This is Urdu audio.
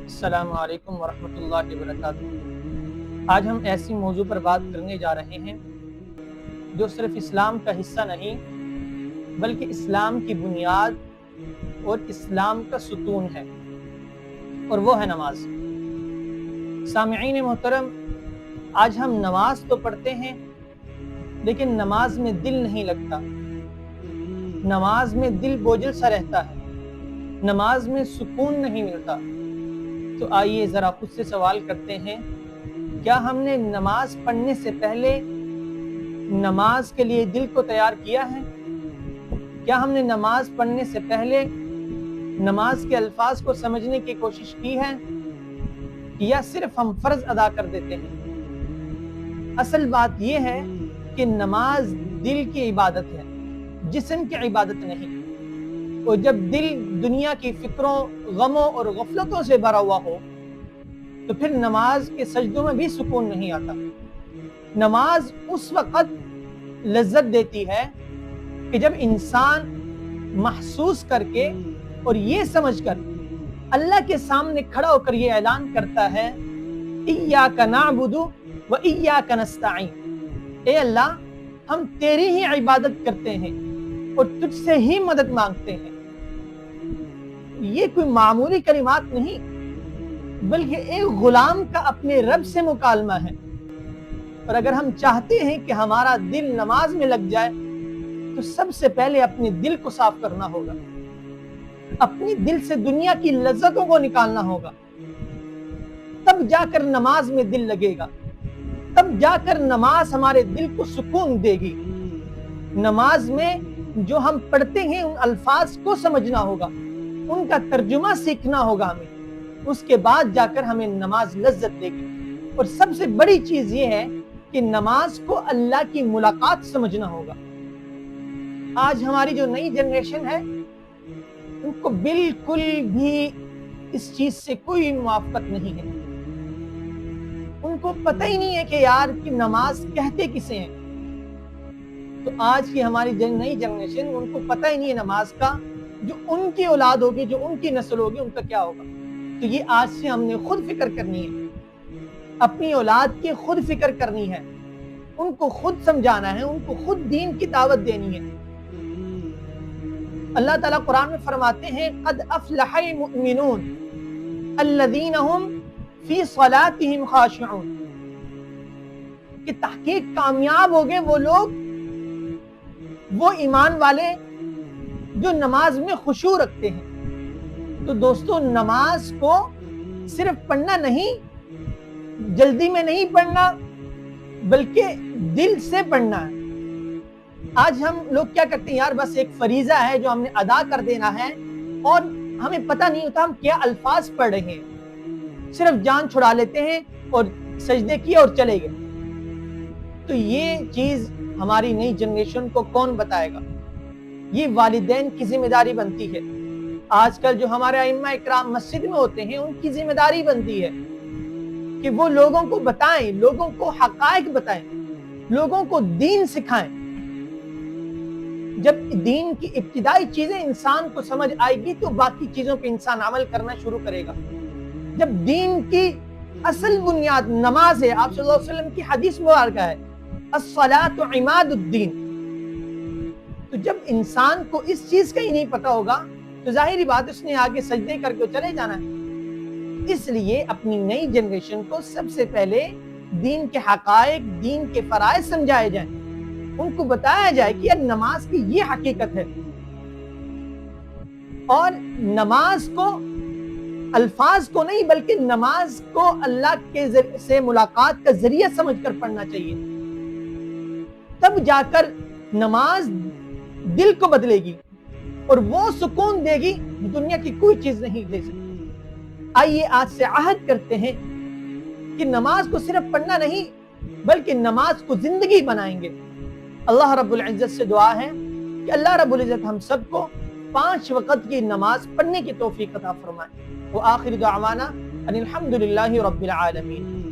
السلام علیکم ورحمۃ اللہ وبرکاتہ۔ آج ہم ایسی موضوع پر بات کرنے جا رہے ہیں جو صرف اسلام کا حصہ نہیں بلکہ اسلام کی بنیاد اور اسلام کا ستون ہے، اور وہ ہے نماز۔ سامعین محترم، آج ہم نماز تو پڑھتے ہیں لیکن نماز میں دل نہیں لگتا، نماز میں دل بوجھل سا رہتا ہے، نماز میں سکون نہیں ملتا۔ تو آئیے ذرا خود سے سوال کرتے ہیں، کیا ہم نے نماز پڑھنے سے پہلے نماز کے لیے دل کو تیار کیا ہے؟ کیا ہم نے نماز پڑھنے سے پہلے نماز کے الفاظ کو سمجھنے کی کوشش کی ہے، یا صرف ہم فرض ادا کر دیتے ہیں؟ اصل بات یہ ہے کہ نماز دل کی عبادت ہے، جسم کی عبادت نہیں۔ اور جب دل دنیا کی فکروں، غموں اور غفلتوں سے بھرا ہوا ہو تو پھر نماز کے سجدوں میں بھی سکون نہیں آتا۔ نماز اس وقت لذت دیتی ہے کہ جب انسان محسوس کر کے اور یہ سمجھ کر اللہ کے سامنے کھڑا ہو کر یہ اعلان کرتا ہے، ایاک نعبد و ایاک نستعین، اے اللہ ہم تیری ہی عبادت کرتے ہیں اور تجھ سے ہی مدد مانگتے ہیں۔ یہ کوئی معمولی کلمات نہیں بلکہ ایک غلام کا اپنے رب سے مکالمہ ہے۔ اور اگر ہم چاہتے ہیں کہ ہمارا دل نماز میں لگ جائے تو سب سے پہلے اپنے دل کو صاف کرنا ہوگا، اپنے دل سے دنیا کی لذتوں کو نکالنا ہوگا، تب جا کر نماز میں دل لگے گا، تب جا کر نماز ہمارے دل کو سکون دے گی۔ نماز میں جو ہم پڑھتے ہیں ان الفاظ کو سمجھنا ہوگا، ان کا ترجمہ سیکھنا ہوگا ہمیں، اس کے بعد جا کر ہمیں نماز لذت دے گی۔ اور سب سے بڑی چیز یہ ہے کہ نماز کو اللہ کی ملاقات سمجھنا ہوگا۔ آج ہماری جو نئی جنریشن ہے ان کو بالکل بھی اس چیز سے کوئی موافقت نہیں ہے، ان کو پتہ ہی نہیں ہے کہ یار کہ نماز کہتے کسے ہیں۔ تو آج کی ہماری نئی جنریشن، ان کو پتہ ہی نہیں ہے نماز کا، جو ان کی اولاد ہوگی، جو ان کی نسل ہوگی، ان کا کیا ہوگا۔ تو یہ آج سے ہم نے خود فکر کرنی ہے، اپنی اولاد کی خود فکر کرنی ہے، ان کو خود سمجھانا ہے، ان کو خود دین کی دعوت دینی ہے۔ اللہ تعالیٰ قرآن میں فرماتے ہیں، قد افلح المؤمنون الذین هم فی صلاتهم خاشعون، کہ تحقیق کامیاب ہو گئے وہ لوگ، وہ ایمان والے جو نماز میں خشوع رکھتے ہیں۔ تو دوستو، نماز کو صرف پڑھنا نہیں، جلدی میں نہیں پڑھنا، بلکہ دل سے پڑھنا ہے۔ آج ہم لوگ کیا کرتے ہیں، یار بس ایک فریضہ ہے جو ہم نے ادا کر دینا ہے، اور ہمیں پتہ نہیں ہوتا ہم کیا الفاظ پڑھ رہے ہیں، صرف جان چھڑا لیتے ہیں اور سجدے کیے اور چلے گئے۔ تو یہ چیز ہماری نئی جنریشن کو کون بتائے گا؟ یہ والدین کی ذمہ داری بنتی ہے۔ آج کل جو ہمارے ائمہ اکرام مسجد میں ہوتے ہیں، ان کی ذمہ داری بنتی ہے کہ وہ لوگوں کو بتائیں، لوگوں کو حقائق بتائیں، لوگوں کو دین سکھائیں۔ جب دین کی ابتدائی چیزیں انسان کو سمجھ آئے گی تو باقی چیزوں پہ انسان عمل کرنا شروع کرے گا۔ جب دین کی اصل بنیاد نماز ہے، آپ صلی اللہ علیہ وسلم کی حدیث مبارکہ ہے، الصلاۃ عماد الدین، تو جب انسان کو اس چیز کا ہی نہیں پتا ہوگا تو ظاہری بات اس نے آگے سجدے کر کے چلے جانا ہے۔ اس لیے اپنی نئی جنریشن کو سب سے پہلے دین کے حقائق، دین کے فرائض سمجھائے جائیں، ان کو بتایا جائے کہ یار نماز کی یہ حقیقت ہے، اور نماز کو الفاظ کو نہیں بلکہ نماز کو اللہ کے سے ملاقات کا ذریعہ سمجھ کر پڑھنا چاہیے۔ تب جا کر نماز دل کو بدلے گی اور وہ سکون دے گی دنیا کی کوئی چیز نہیں دے سکتی۔ آئیے آج سے عہد کرتے ہیں کہ نماز کو صرف پڑھنا نہیں بلکہ نماز کو زندگی بنائیں گے۔ اللہ رب العزت سے دعا ہے کہ اللہ رب العزت ہم سب کو 5 وقت کی نماز پڑھنے کی توفیق عطا فرمائے۔ وآخر دعوانا ان الحمد للہ رب العالمین۔